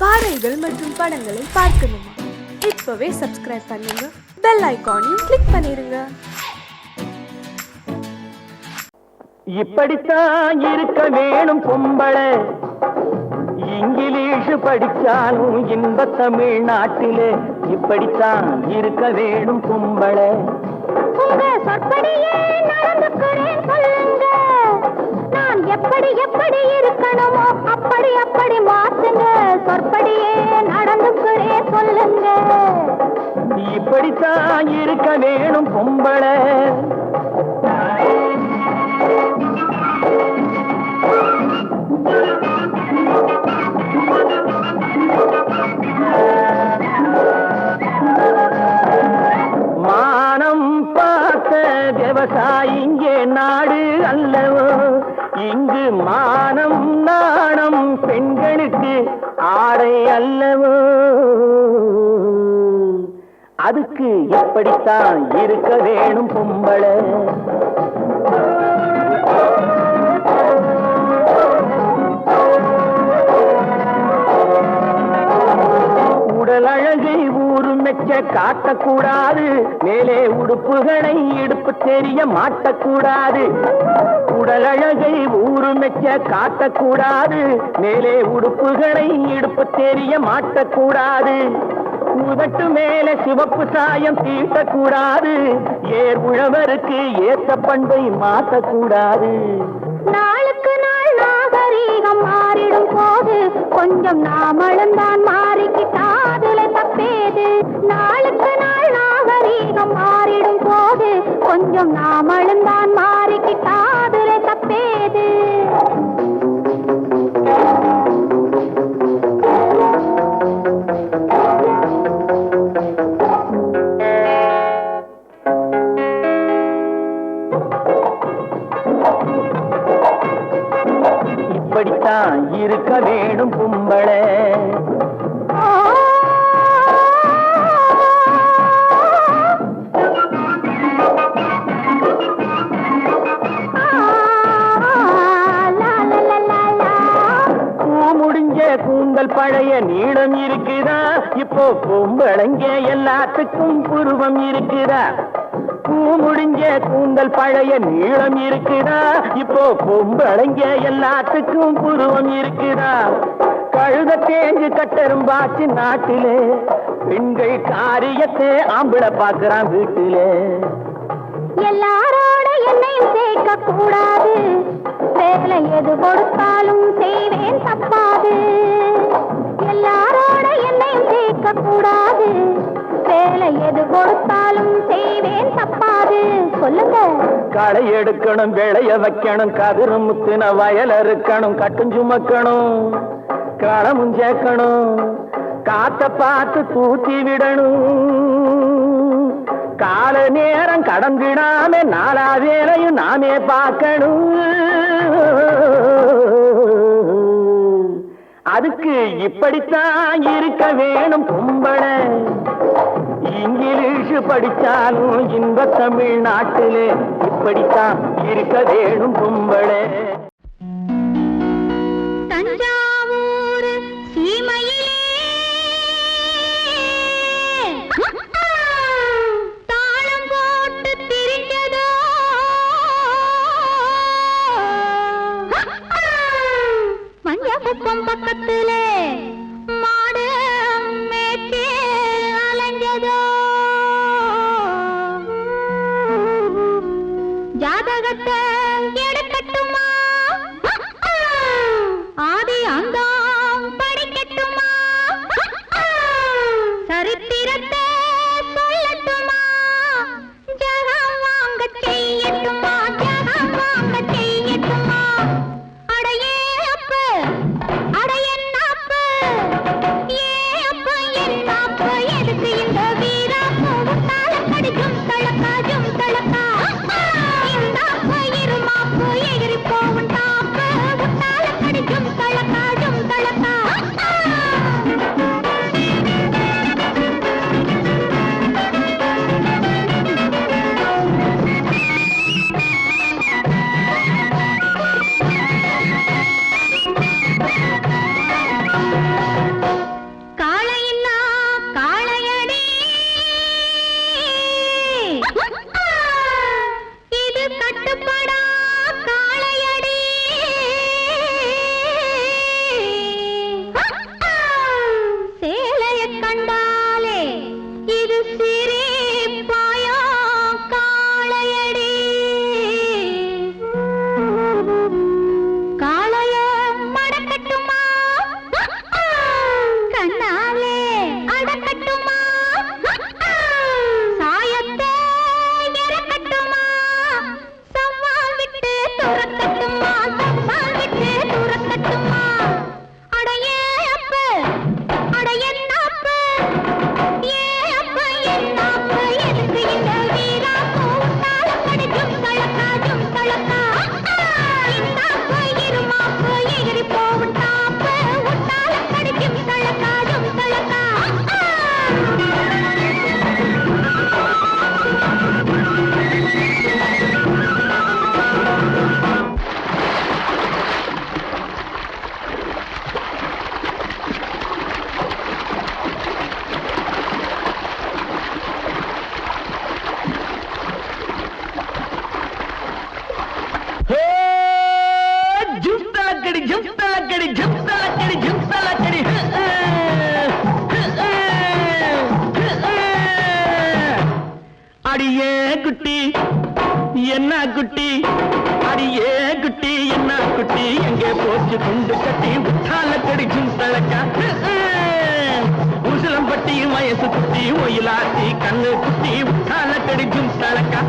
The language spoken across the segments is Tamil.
பாடல்கள் மற்றும் படங்களை பார்க்கணுமா? இப்பவே சப்ஸ்கிரைப் பண்ணுங்க, பெல் ஐகானையும் கிளிக் பண்ணிருங்க. இப்படித்தான் இருக்க வேணும் பொம்பளை, இங்கிலீஷ் படிச்சாலும் இன்ப தமிழ்நாட்டிலே இப்படித்தான் இருக்க வேணும் பொம்பளை. உங்க சொற்படியே நடந்துக்கிறேன் சொல்லுங்க, நான் எப்படி எப்படி இருக்கணுமோ அப்படி அப்படி மாத்துங்க. சொற்படியே நடந்துக்கிறேன் சொல்லுங்க. இப்படித்தான் இருக்க வேணும் பொம்பளை. மானம் பார்த்த விவசாயிங்கே நாடு அல்லவோ, இங்கு மானம் நாணம் பெண்களுக்கு ஆடை அல்லவோ. அதுக்கு எப்படித்தான் இருக்க வேணும் பொம்பளை. உடல் அழகை ஊரு மெச்ச காட்டக்கூடாது, மேலே உடுப்புகளை இடுப்பு தெரிய மாட்டக்கூடாது. உடல் அழகை ஊரு மெச்ச காட்டக்கூடாது, மேலே உடுப்புகளை இடுப்பு தெரிய மாட்டக்கூடாது. உதட்டு மேலே சிவப்பு சாயம் தீட்டக்கூடாது, ஏர் உழவருக்கு ஏற்ற பண்பை மாற்றக்கூடாது. நாளுக்கு நாள் நாகரீகம் மாறிடும் போது கொஞ்சம் நாமளும் தான் மாறிக்கிட்டாதுல தப்பேது. நாளுக்கு நாள் நாகரீகம் மாறிடும் போது கொஞ்சம் நாமளும் தான் மாறிக்கிட்டாதுல தப்பேது. இப்படித்தான் இருக்க வேணும் பொம்பளை. முடிஞ்ச கூந்தல் பழைய நீளம் இருக்குதா, இப்போ பொம்பளைங்க எல்லாத்துக்கும் புருவம் இருக்குதா. முடிஞ்ச கூந்தல் பழைய நீளம் இருக்குதா, இப்போ பொம்பளைங்க எல்லாத்துக்கும் புருவம் இருக்குதா. கழுத தேஞ்சு கட்டரும்பாச்சு நாட்டிலே, பெண்கள் காரியத்தை ஆம்பளை பார்க்கிறான் வீட்டிலே. எல்லாரோட என்னையும் சேர்க்க கூடாது, வேலை எது கொடுத்தாலும் செய்வேன் தப்பாது. எல்லாரோட என்னையும் சேர்க்க கூடாது, வேலை எது கொடுத்தாலும் செய்வேன் தப்பாது. சொல்லுங்க. களை எடுக்கணும், விளைய வைக்கணும், கதிரும் முத்தின வயல் இருக்கணும், கட்டும் சுமக்கணும், களமும் சேர்க்கணும், காத்த பார்த்து தூத்தி விடணும். கால நேரம் கடந்திடாம நாளா வேலையும் நாமே பார்க்கணும். அதுக்கு இப்படித்தான் இருக்க வேணும் பொம்பளை. இங்கிலீஷ் படிச்சாலும் இன்ப தமிழ்நாட்டிலே இப்படித்தான் இருக்க வேணும் பொம்பளை. தஞ்சாவூர் சீமையிலே தாளம் போட்டு திரிஞ்சதோ மஞ்சக்குப்பம் பக்கத்திலே மாடு மேய்ச்சி அலைஞ்சதோ. ஜாதகத்தை எடுக்கட்டுமா அடியே குட்டி என்ன குட்டி அடியே குட்டி என்ன குட்டி எங்கே போச்சு குண்டு கட்டி உற்றால கடிச்சும் தழக்கா உசிலம்பட்டி வயசு குட்டி ஒயிலாத்தி கண்ணு குட்டி உற்றால கடிச்சும் தழக்கா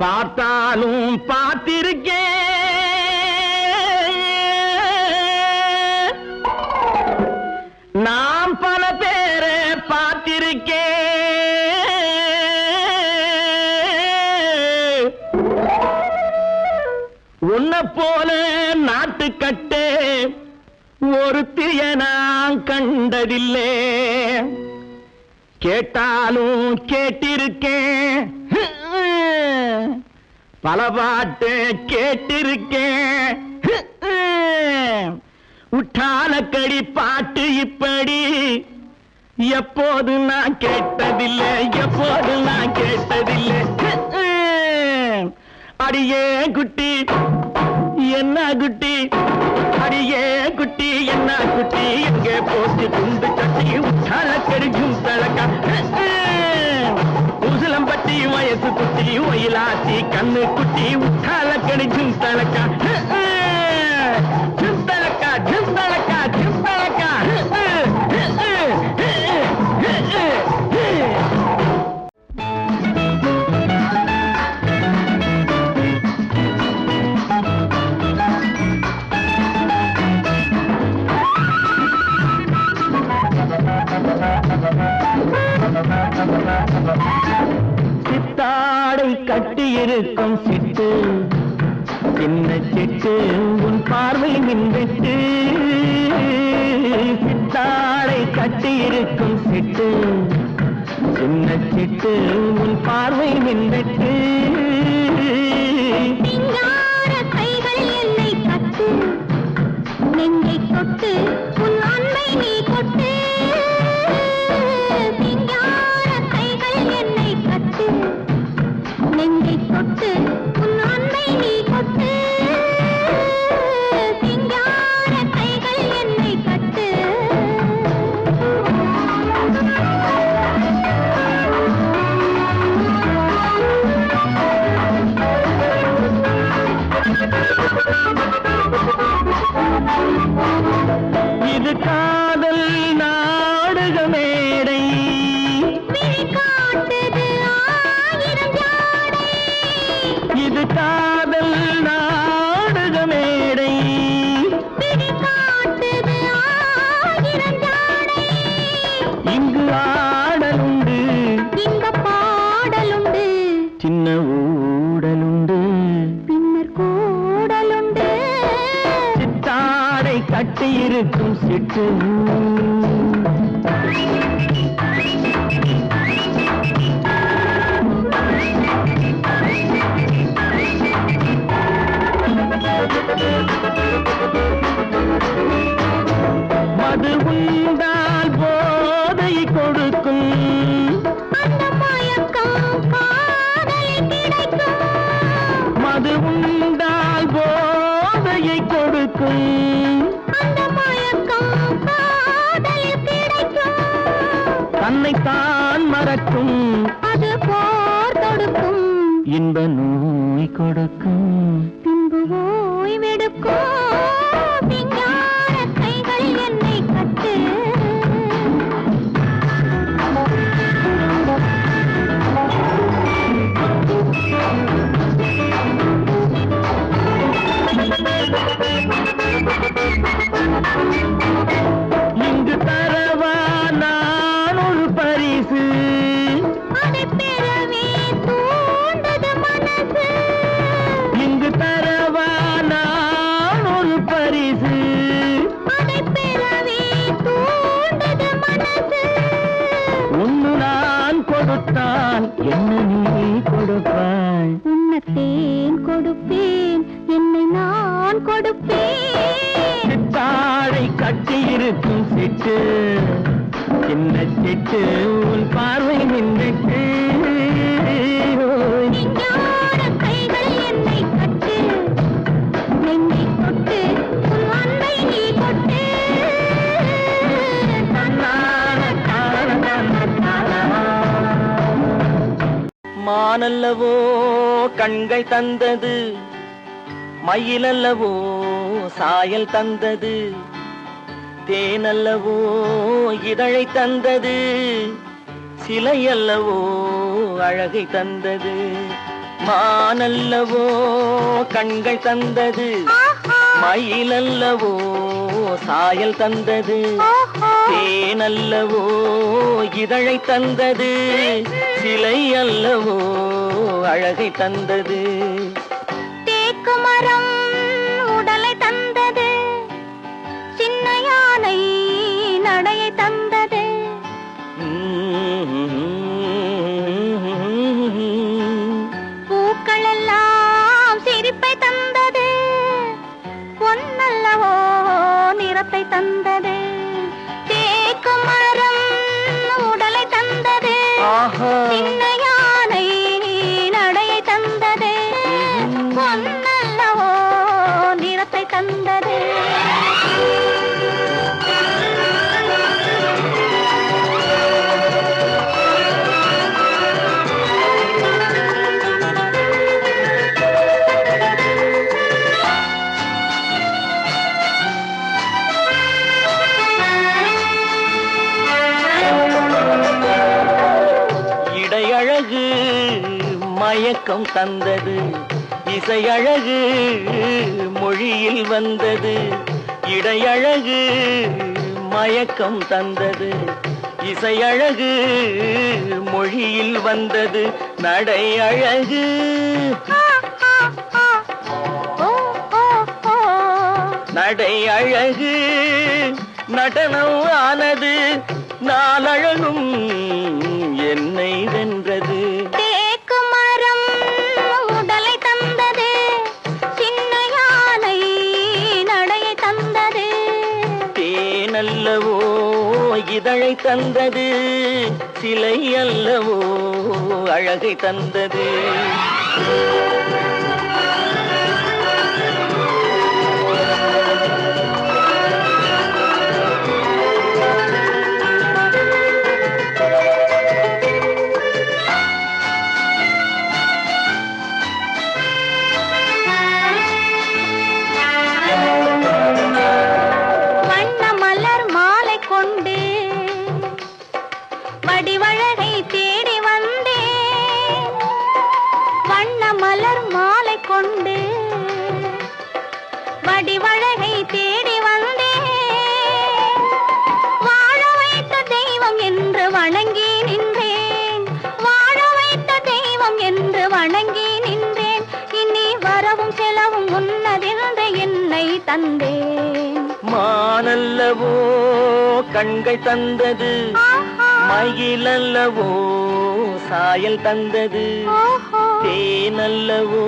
பார்த்தாலும் பார்த்திருக்கேன் நாம் பல பேரை பார்த்திருக்கேன் உன்னை போல நாட்டுக்கட்டே ஒருத்திய நான் கண்டதில்லை கேட்டாலும் கேட்டிருக்கேன் பல பாட்டு கேட்டிருக்கேன் உற்றாலக்கடி பாட்டு இப்படி எப்போது நான் கேட்டதில்லை எப்போது நான் கேட்டதில்லை அடியே குட்டி என்ன குட்டி அடியே குட்டி என்ன குட்டி எங்கே போச்சு குண்டு கட்டி உற்றாலக்கடி ஜும்தழக்கா உசிலம்பட்டி வயசு குட்டி ஒயிலாத்தி கண்ணு குட்டி உற்றாலக்கடி ஜும்தழக்கா ஜும்தழக்கா ஜும்தழக்கா ஜும்தழக்கா சித்தாடை கட்டியிருக்கும் சிட்டு சின்ன சிட்டு உன் பார்வை மின்வெட்டு சித்தாடை கட்டியிருக்கும் சிட்டு சின்ன சிட்டு உன் பார்வை மின்வெட்டு கைகள் என்னை கட்டு நெஞ்சை தொட்டு உன் அன்பை நீ கொட்டு நெஞ்சை தொட்டு உன் அன்பை நீ கொட்டு சிங்கார கைகள் என்னை கட்டு இது காதல் நாடக மேடை இது காதல் நாடக மேடை இங்கு ஆடலுண்டு இங்க பாடலுண்டு சின்ன ஊடலுண்டு பின்னர் கூடலுண்டு சித்தாடை கட்டியிருக்கும் சிட்டு மது உண்டால் போதை கொடுக்கும் அந்த மயக்கம் காதலில் கிடைக்கும் மது உண்டால் போதையை கொடுக்கும் அந்த மயக்கம் காதலில் கிடைக்கும் தன்னைத்தான் மறக்கும் அது போர் தொடுக்கும் இன்ப நோய் கொடுக்கும் பின்பு ஓய்வெடுக்கும் சிங்கார கைகள் என்னை கட்டு இங்கு தரவா நான் ஒரு பரிசு அதை பெறவே தூண்டது மனசு இங்கு தரவா நான் ஒரு பரிசு அதை பெறவே தூண்டது மனசு ஒன்னு நான் கொடுத்தால் என்ன நீ கொடுப்பாய் உன்னத்தேன் கொடுப்பேன் என்னை நான் கொடுப்பேன் சித்தாடை கட்டியிருக்கும் சிட்டு சின்ன சிட்டு உன் பார்வை மின்வெட்டு மானல்லவோ கண்கள் தந்தது, மயிலல்லவோ சாயல் தந்தது, தேனல்லவோ இதழை தந்தது, சிலையல்லவோ அழகை தந்தது. மானல்லவோ கண்கள் தந்தது, மயிலல்லவோ சாயல் தந்தது, தேனல்லவோ இதழை தந்தது, சிலை அல்லவோ அழகை தந்தது. தேக்கு மரம் உடலை தந்தது, சின்ன யானை நடையை தந்தது. பூக்கள் எல்லாம் சிரிப்பை தந்தது, பொன்னல்லவோ நிறத்தை தந்தது. தேக்கு மரம் உடலை தந்தது, சின்ன யானை நடையை தந்தது, பொன்னல்லவோ நிறத்தை தந்தது. இடையழகு மயக்கம் தந்தது, இசையழகு மொழியில் வந்தது. இடையழகு மயக்கம் தந்தது, இசையழகு மொழியில் வந்தது. நடை அழகு நடை அழகு நடனம் ஆனது, நாளழகும் என்னை வென்றது. தேக்கு மரம் உடலை தந்தது, சின்ன யானை நடையை தந்தது. தேனல்லவோ இதழை தந்தது, சிலை அல்லவோ அழகை தந்தது. வடிவழகை தேடி வந்தேன், வண்ண மலர் மாலை கொண்டு வடிவழகை தேடி வந்தேன். வாழ வைத்த தெய்வம் என்று வணங்கி நின்றேன், வாழ வைத்த தெய்வம் என்று வணங்கி நின்றேன். இனி வரவும் செலவும் உன்னதென்று என்னை தந்தேன். மானல்லவோ கண்கள் தந்தது, மயிலல்லவோ சாயல் தந்தது, தேனல்லவோ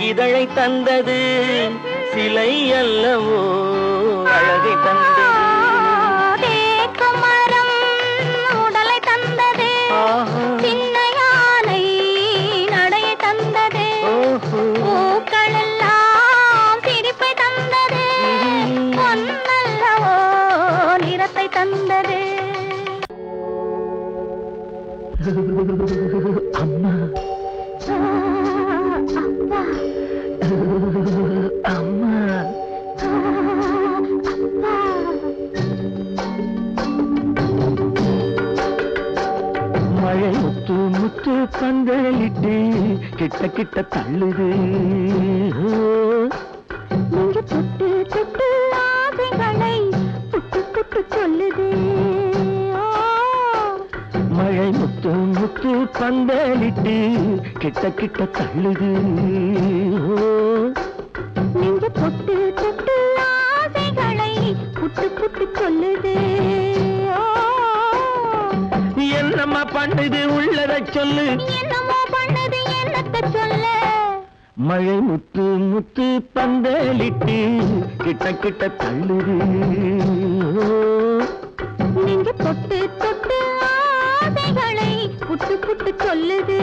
இதழை தந்தது, சிலை அல்லவோ அழகை தந்தது. தேக்கு மரம் உடலை தந்தது, சின்ன யானை நடையை தந்தது, பூக்கள் எல்லாம் சிரிப்பை தந்தது, பொன்னல்லவோ நிறத்தை தந்தது. அம்மா அப்பா அம்மா மழை முத்து முத்து பந்தலிட்டு கிட்ட கிட்ட தள்ளுது. நீங்க தொட்டு தொட்டு ஆசைகளை புட்டு புட்டு சொல்லுது. மழை முத்து முத்து பந்தலிட்டு கிட்ட கிட்ட தள்ளுது. நீங்க தொட்டு தொட்டு ஆசைகளை புட்டு புட்டு சொல்லுது. என்னம்மா பண்ணுது உள்ளத சொல்லு, என்னமோ பண்ணது என்னத்த சொல்ல. மழை முத்து முத்து பந்தலிட்டு கிட்ட கிட்ட தள்ளுது. நீங்க தொட்டு தொட்டு ஆசைகளை புட்டு புட்டு சொல்லுது.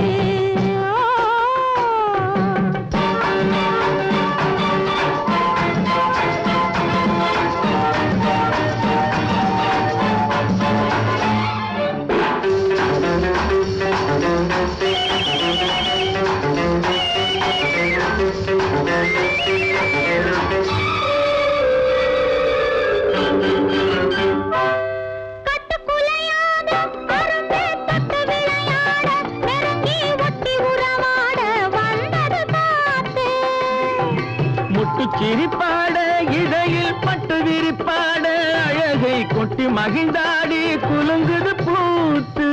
அழகை கொட்டி மகிழ்ந்தாடி குலுங்குது பூத்து.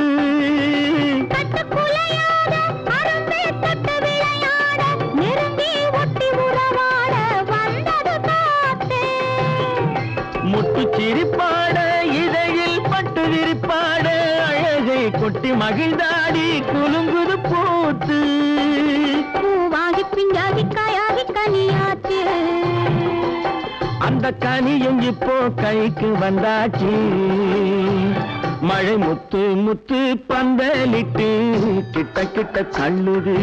முட்டு சிரிப்பாட இதையில் பட்டு விரிப்பாட அழகை கொட்டி மகிழ்ந்தாடி குலுங்குது பூத்து. பூவாகி பிஞ்சாகி காயாகி கனியாச்சு, அந்த கனியும் இப்போ கைக்கு வந்தாச்சு. மழை முத்து முத்து பந்தலிட்டு கிட்ட கிட்ட தள்ளுது.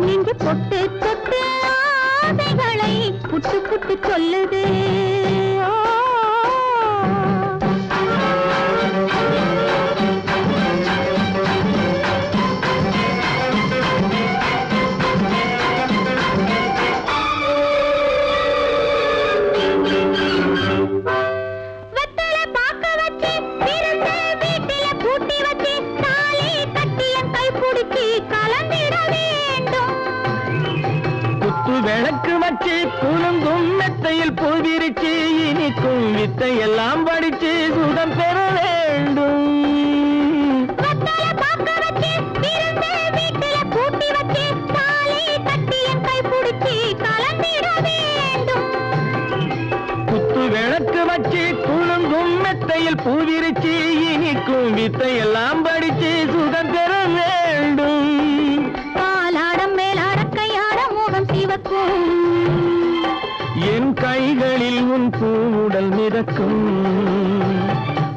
நெஞ்சு பொட்டு தொட்டு ஆசைகளை புட்டு புட்டு சொல்லுது. விளக்கு வச்சு குலுங்கும் மெத்தையில் பூவிரிச்சு இனிக்கும் வித்தை எல்லாம் படிச்சு சுகம் பெற வேண்டும். குத்து விளக்கு வச்சு குலுங்கும் மெத்தையில் பூவிரிச்சு இனிக்கும் வித்தை எல்லாம் படிச்சு சுகம் பெற வேண்டும். என் கைகளில் உன் பூவுடல் மிதக்கும்.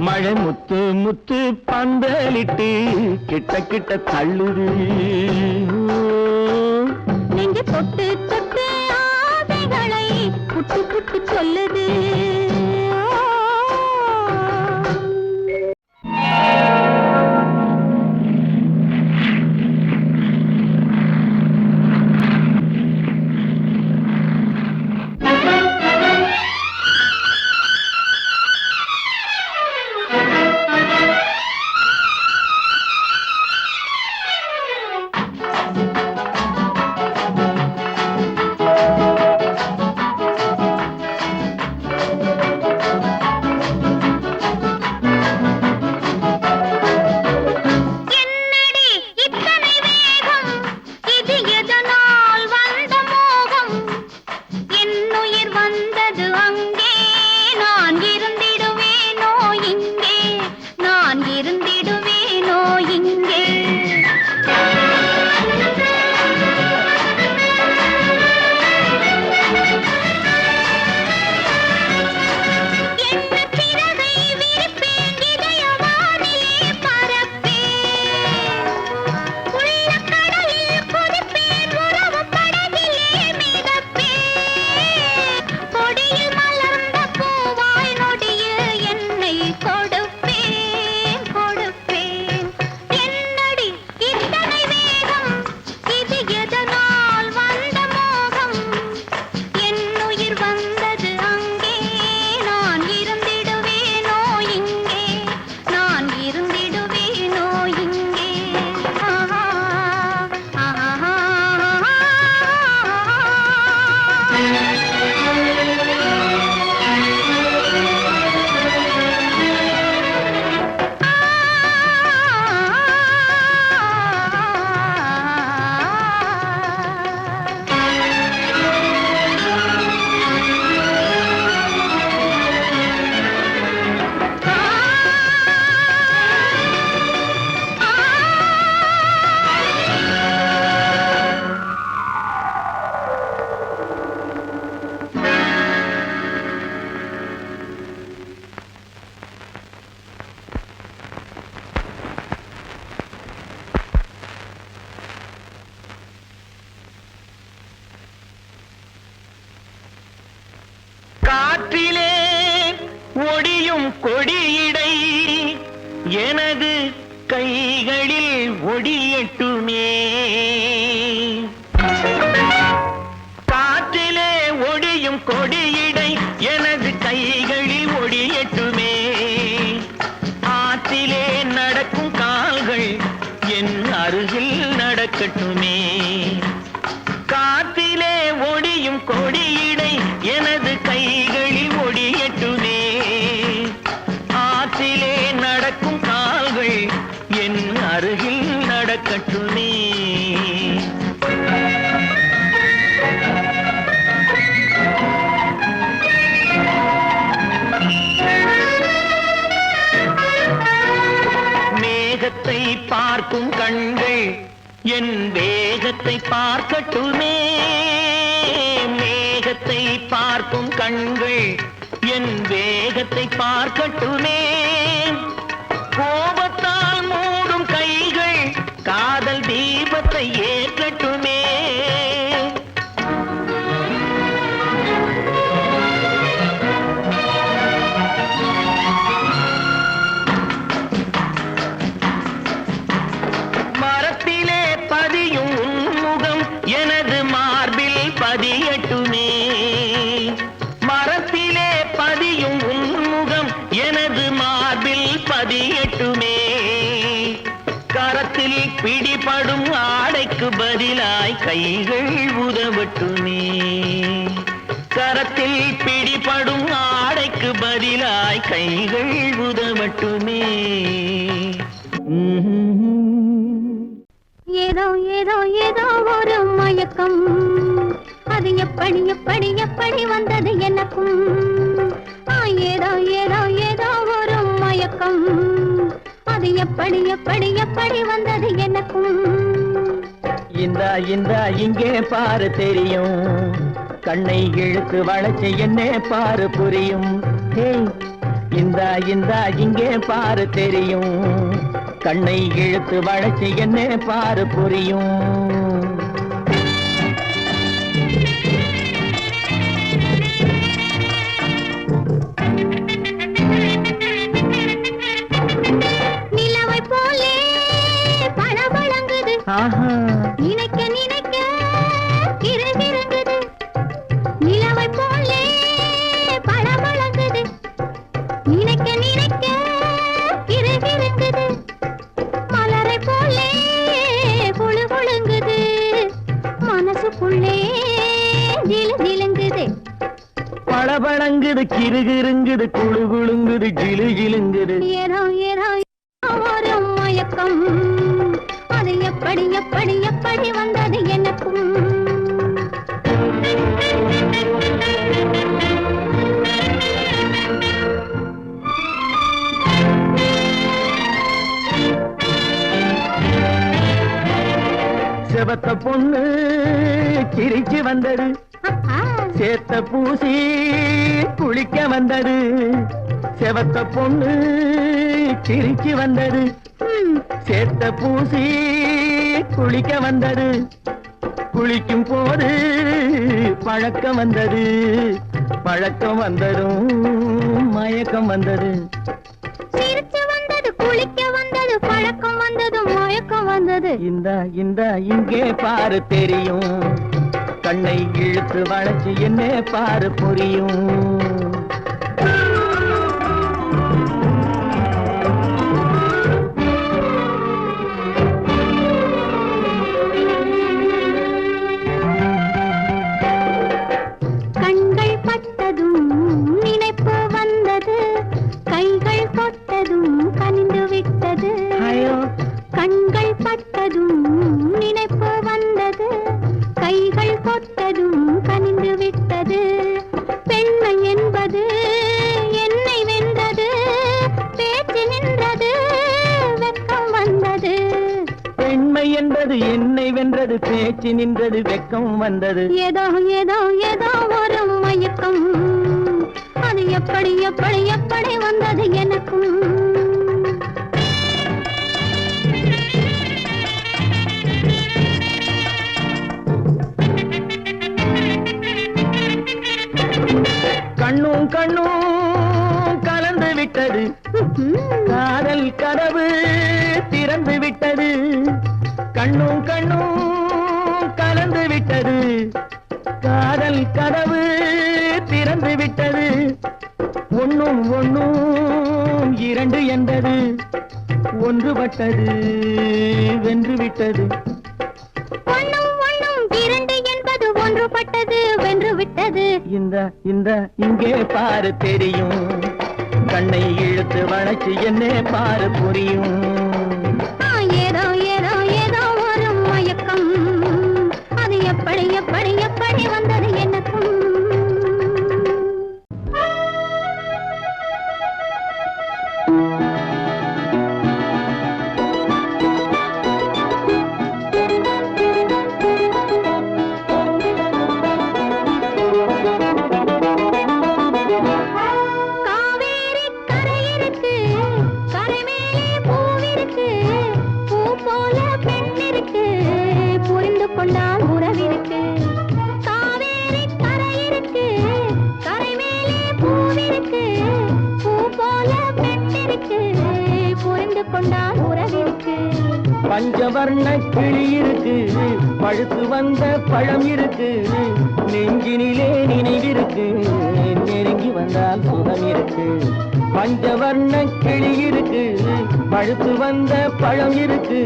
மழை முத்து முத்து பந்தலிட்டு கிட்ட கிட்ட தள்ளுது. நெஞ்சு தொட்டு தொட்டு ஆசைகளை புட்டு புட்டு சொல்லுது. காற்றிலே ஒடியும் கொடியிடை எனது கைகளில் ஒடியட்டுமே. காற்றிலே ஒடியும் கொடியிடை எனது கைகளில் ஒடியட்டுமே. ஆற்றிலே நடக்கும் கால்கள் என் அருகில் நடக்கட்டுமே. காற்றிலே ஒடியும் கொடியிடை எனது கைகளில் ஒடிய பார்க்கும் கண்கள் என் வேகத்தை பார்க்கட்டுமே. மேகத்தை பார்க்கும் கண்கள் என் வேகத்தை பார்க்கட்டுமே. கோபத்தால் மூடும் கைகள் காதல் தீபத்தை ஏற்றட்டுமே. மரத்திலே பதியும் உன்முகம் எனது மார்பில் பதியட்டுமே. மரத்திலே பதியும் உன்முகம் எனது மார்பில் பதியட்டுமே. கரத்தில் பிடிபடும் ஆடைக்கு பதிலாய் கைகள் உதவட்டுமே. கரத்தில் பிடிபடும் ஆடைக்கு பதிலாய் கைகள் உதவட்டுமே. ஏதோ ஏதோ ஏதோ ஒரு மயக்கம், அது எப்படி எப்படி எப்படி வந்தது எனக்கும். ஏதோ ஏதோ ஏதோ ஒரு மயக்கம், அது எப்படி எப்படி எப்படி வந்தது எனக்கும். இந்தா இங்கே பாரு தெரியும், கண்ணை இழுத்து வளைச்சு என்ன பாரு புரியும். இந்தா இங்கே பாரு தெரியும், கண்ணை இழுத்து வளைச்சு என்ன பாரு புரியும். நிலவை போலே பளபளங்குது, நினைக்க நினைக்க கிறுகிறுங்குது. நிலவை போலே பளபளங்குது, நினைக்க நினைக்க கிறுகிறுங்குது. மலரை போலே குழு குழுங்குது, மனசுக்குள்ளே ஜிலு ஜிலுங்குது. பளபளங்குது கிறுகிறுங்குது குழு குழுங்குது ஜிலு ஜிலுங்குது. ஏதோ ஏதோ ஒரு மயக்கம், அது எப்படி எப்படி எப்படி வந்தது எனக்கும். செவத்த பொண்ணு சிரிச்சு வந்தது, சேத்த பூசி குளிக்க வந்தது. செவத்த பொண்ணு சிரிச்சு வந்தது, சேத்த பூசி குளிக்க வந்தது. குளிக்கும் போது பழக்கம் வந்தது, பழக்கம் வந்ததும் மயக்கம் வந்தது. சிரிச்சு வந்தது, குளிக்க வந்தது, பழக்கம் வந்தது, மயக்கம் வந்தது. இந்தா இங்கே பாரு தெரியும், கண்ணை இழுத்து வளைச்சு என்ன பாரு புரியும். கண்கள் பட்டதும் நினைப்பு வந்தது, கைகள் தொட்டதும் கனிந்து விட்டது. கண்கள் பட்டதும் நினைப்பு வந்தது, கைகள் தொட்டதும் கனிந்து விட்டது. பெண்மை என்பது என்னை வென்றது, பேச்சு நின்றது, வெட்கம் வந்தது. பெண்மை என்பது என்னை வென்றது, பேச்சு நின்றது, வெட்கம் வந்தது. ஏதோ ஏதோ ஏதோ ஒரு மயக்கம், அது எப்படி எப்படி எப்படி வந்தது எனக்கும். கண்ணும் கண்ணும் கலந்து விட்டது, காதல் கதவு திறந்து விட்டது. கண்ணும் கண்ணும் கலந்து விட்டது, காதல் கதவு திறந்து விட்டது. ஒண்ணும் ஒண்ணும் இரண்டு என்பது, ஒன்றுபட்டது வென்று விட்டது. ஒண்ணும் ஒண்ணும் இரண்டு என்பது ஒன்றுபட்டது வென்று விட்டது. இந்த இங்கே பாரு தெரியும், கண்ணை இழுத்து வளைச்சு என்ன பாரு புரியும். ஏதோ ஏதோ ஏதோ ஒரு மயக்கம், அது எப்படி எப்படி எப்படி வந்தது எனக்கும். பஞ்சவர்ண கிளி இருக்கு, பழுத்து வந்த பழம் இருக்கு, நெஞ்சினிலே நினைவிருக்கு, நெருங்கி வந்தால் சுகம் இருக்கு. பஞ்சவர்ண கிளி இருக்கு, பழுத்து வந்த பழம் இருக்கு,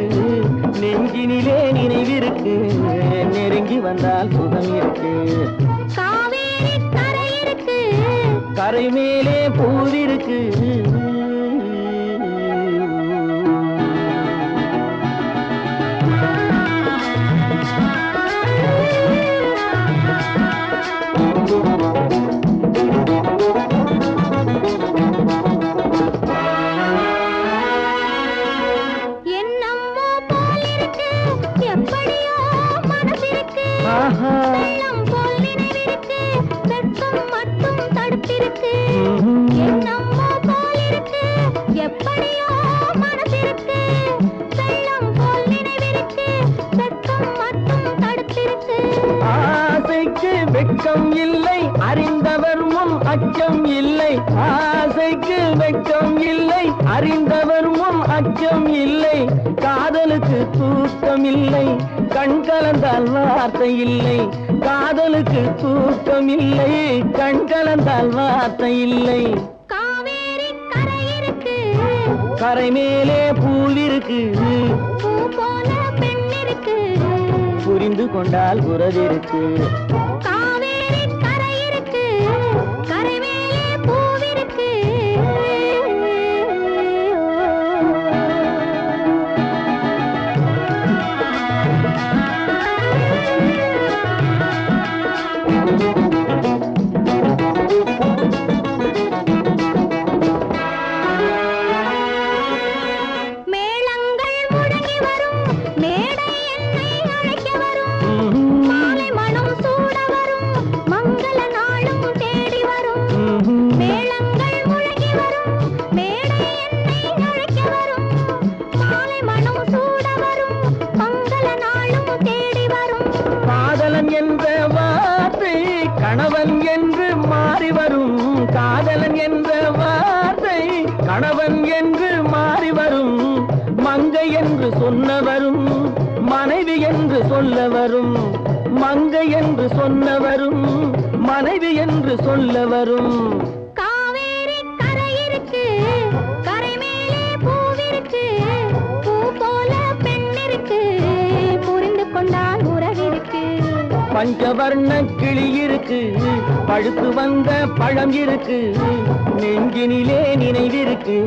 நெஞ்சினிலே நினைவிருக்கு, நெருங்கி வந்தால் சுகம் இருக்கு. காவேரி கரை இருக்கு, கரை மேலே பூவிருக்கு, என்னம்மோ போல் இருக்கு, எப்படியோ மனசிருக்கு, வெள்ளம் போல் நினைவிருக்கு, வெட்கம் மட்டும் தடுத்திருக்கு. என்னம்மோ போல் இருக்கு, எப்படியோ மனசிருக்கு, வெள்ளம் போல் நினைவிருக்கு, வெட்கம் மட்டும் தடுத்திருக்கு. ஆசைக்கு வெட்கம் இல்லை, அறிந்தவர் முன் அச்சம் இல்லை. ஆசைக்கு வெட்கம் இல்லை, அறிந்தவர் முன் அச்சம் இல்லை. காதலுக்கு தூக்கம் இல்லை, கண் கலந்தால் வார்த்தை இல்லை. காதலுக்கு தூக்கம் இல்லை, கண் கலந்தால் வார்த்தை இல்லை. காவேரி கரை இருக்கு, கரை மேலே பூவிருக்கு, பூ போல பெண் இருக்கு, புரிந்து கொண்டால் உறவிருக்கு. காவேரி கரை இருக்கு, கரை மேலே பூவிருக்கு. மேளங்கள் முழங்கி வரும், மேடை என்னை அழைக்க வரும், மாலை மனம் சூட வரும், மங்கள நாளும் தேடி வரும். மேளங்கள் முழங்கி வரும், மேடை என்னை அழைக்க வரும், மாலை மனம் சூட வரும், மங்கள நாளும் தேடி வரும். காதலன் என்ற வார்த்தை கணவன் என்று மாறி வரும். காதலன் என்ற வார்த்தை கணவன் என்று மாறி வரும். மங்கை என்று சொன்னவரும் மனைவி என்று சொல்ல வரும். மங்கை என்று சொன்னவரும் மனைவி என்று சொல்ல வரும். காவேரி கரை இருக்கு, கரை மேலே பூவிருக்கு, பூ போல பெண் இருக்கு, புரிந்து கொண்டால் உறவிருக்கு. பஞ்சவர்ண கிளி இருக்கு, பழுத்து வந்த பழம் இருக்கு, நெஞ்சினிலே நினைவிருக்கு,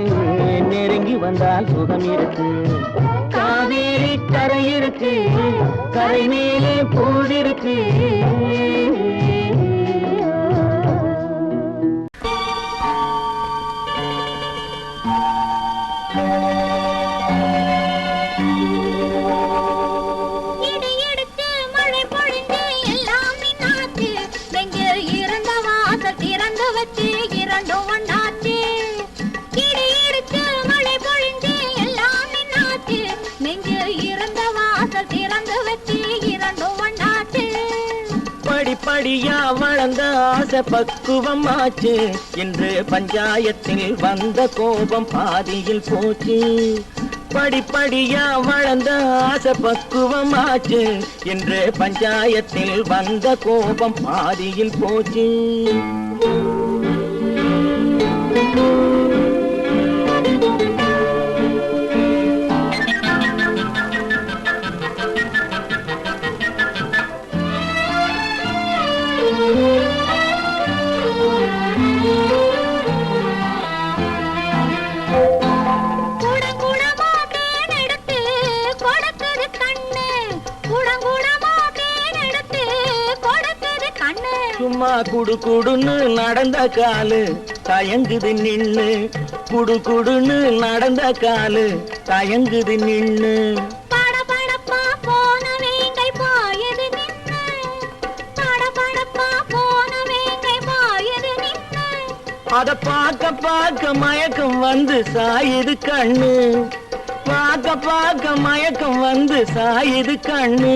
நெருங்கி வந்தால் சுகம் இருக்கு. காவேரி கரை இருக்கு, கரை மேலே பூவிருக்கு. இடி இடிச்சு மழை பொழிஞ்சு எல்லாம் நின்னாச்சு, நெஞ்சு இருந்த வாசல் திறந்து வச்சு இரண்டும் ஒண்ணாச்சு. இடி இடிச்சு மழை பொழிஞ்சு எல்லாம் நின்னாச்சு, நெஞ்சு இருந்த வாசல் திறந்து வச்சு இரண்டும் ஒண்ணாச்சு. படிப்படியா வளர்ந்த ஆசை பக்குவம் ஆச்சு, இன்று பஞ்சாயத்தில் வந்த கோபம் பாதியில் போச்சு. படிப்படியா வளர்ந்த ஆசை பக்குவம் ஆச்சு, இன்று பஞ்சாயத்தில் வந்த கோபம் பாதியில் போச்சு. குடங்குடமா தேன் எடுத்து கொடுக்குது கண்ணு, குடங்குடமா தேன் எடுத்து கொடுக்குது கண்ணு. சும்மா குடு குடுன்னு நடந்த காலு தயங்குது நின்னு, குடு குடுன்னு நடந்த காலு தயங்குது நின்னு. படபடப்பா போன வேங்கை பாயுது நின்னு, படபடப்பா போன வேங்கை பாயுது நின்னு. அத பார்க்க பார்க்க மயக்கம் வந்து சாயுது கண்ணு, பார்க்க பார்க்க மயக்கம் வந்து சாயுது கண்ணு.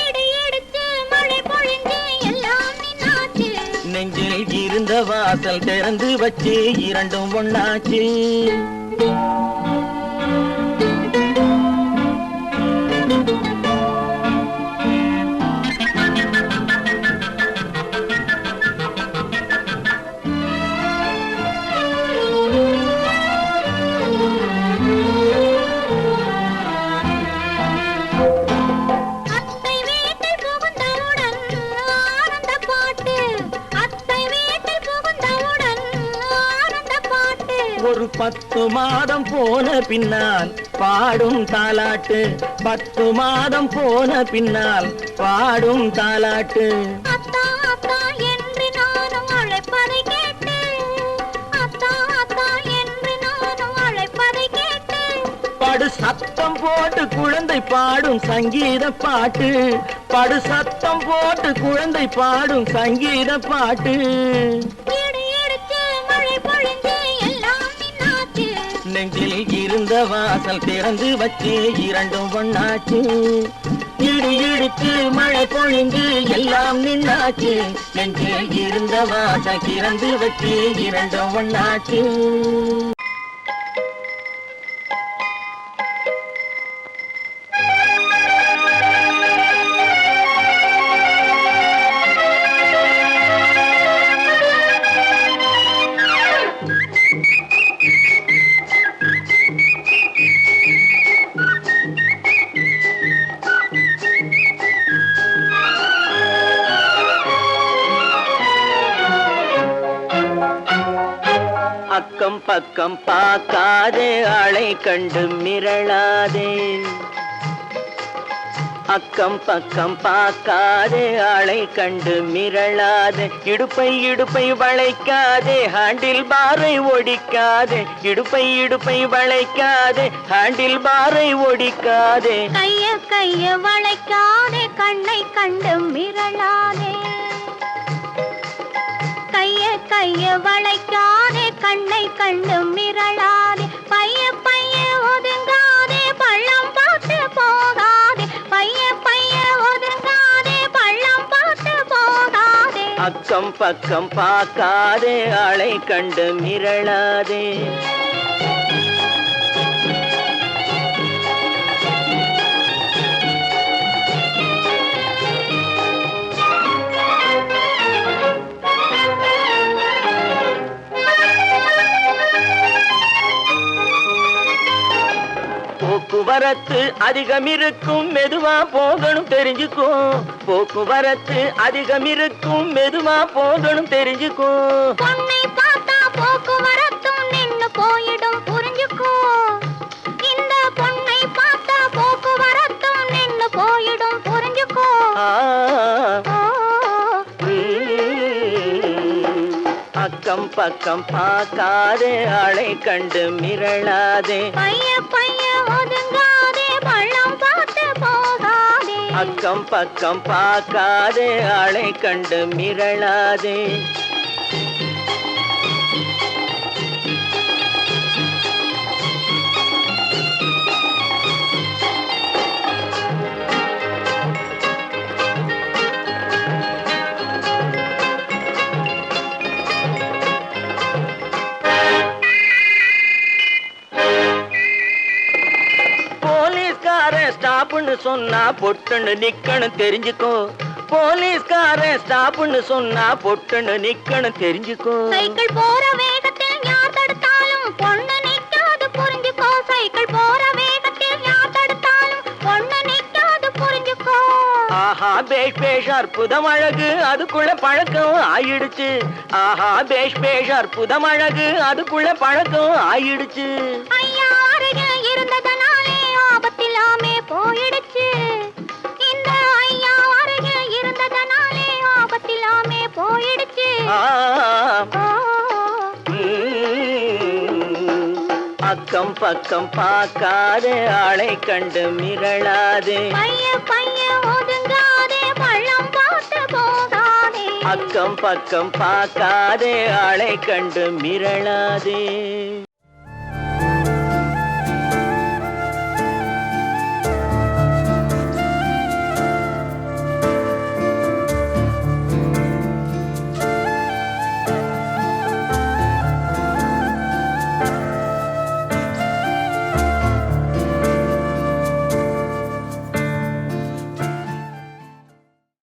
இடி இடிச்சு மழை பொழிஞ்சு எல்லாம் நின்னாச்சு, நெஞ்சில் இருந்த வாசல் திறந்து வச்சு இரண்டும் ஒண்ணாச்சு. ஒரு 10 மாதம் போன பின்னால் பாடும் தாலாட்டு 10 மாதம் போன பின்னால் பாடும் தாலாட்டு அத்தா அத்தா என்று நானும் அழைப்பதை கேட்டு அத்தா அத்தா என்று நானும் அழைப்பதை கேட்டு படு சத்தம் போட்டு குழந்தை பாடும் சங்கீத பாட்டு படு சத்தம் போட்டு குழந்தை பாடும் சங்கீத பாட்டு இடி இடிச்சு மழை பொழிஞ்சு எல்லாம் நின்னாச்சு நெஞ்சில் இருந்த வாசல் திறந்து வச்சு இரண்டும் ஒண்ணாச்சு இடி இடிச்சு மழை பொழிஞ்சு எல்லாம் நின்னாச்சு நெஞ்சில் இருந்த வாசல் திறந்து வச்சு இரண்டும் ஒண்ணாச்சு அக்கம் பக்கம் பார்க்காதே ஆளை கண்டு மிரளாதே அக்கம் பக்கம் பார்க்காதே ஆளை கண்டு மிரளாதே இடுப்பை இடுப்பை வளைக்காதே ஹேண்டில் பாரை ஒடிக்காதே இடுப்பை இடுப்பை வளைக்காதே ஹேண்டில் பாரை ஒடிக்காதே கைய கைய வளைக்காதே கண்ணை கண்டு மிரளாதே கைய கைய வளைக்காதே கண்ணை கண்டு மிரளாதே பைய பைய ஒதுங்காதே பள்ளம் பார்த்து போகாதே பைய பைய ஒதுங்காதே பள்ளம் பார்த்து போகாதே அக்கம் பக்கம் பார்க்காதே ஆளை கண்டு மிரளாதே போக்குவரத்து அதிகம் இருக்கும் மெதுவா போகணும் தெரிஞ்சுக்கோ போக்குவரத்து அதிகம் இருக்கும் மெதுவா போகணும் தெரிஞ்சுக்கோ பொண்ணை பார்த்தா போக்குவரத்தும் நின்னு போயிடும் புரிஞ்சுக்கோ இந்த பொண்ணை பார்த்தா போக்குவரத்தும் நின்னு போயிடும் புரிஞ்சுக்கோ அக்கம் பக்கம் பார்க்காதே ஆளை கண்டு மிரளாதே பைய பைய ஒதுங்காதே பள்ளம் பார்த்து போகாதே அக்கம் பக்கம் பார்க்காதே ஆளை கண்டு மிரளாதே ஸ்டாப்னு சொன்னா பொட்டுன்னு நிக்கணும் தெரிஞ்சுக்கோ போலீஸ்காரன் ஸ்டாப்னு சொன்னா பொட்டுன்னு நிக்கணும் தெரிஞ்சுக்கோ சைக்கிள் போற வேகத்தில் யார் தடுத்தாலும் பொண்ணு நிக்காது புரிஞ்சுக்கோ சைக்கிள் போற வேகத்தில் யார் தடுத்தாலும் பொண்ணு நிக்காது புரிஞ்சுக்கோ ஆஹா பேஷ் பேஷ் அற்புதம் அழகு அதுக்குள்ள பழக்கம் ஆயிடுச்சு ஆஹா பேஷ் பேஷ் அற்புதம் அழகு அதுக்குள்ள பழக்கம் ஆயிடுச்சு ஐயா அருகே இருந்ததனாலே ஆபத்தில்லாமே போயிடுச்சு இந்த ஐயா அருகே இருந்ததனாலே ஆபத்தில்லாமே போயிடுச்சு அக்கம் பக்கம் பார்க்காதே ஆளை கண்டு மிரளாதே பைய பைய ஒதுங்காதே பள்ளம் பார்த்து போகாதே அக்கம் பக்கம் பார்க்காதே ஆளை கண்டு மிரளாதே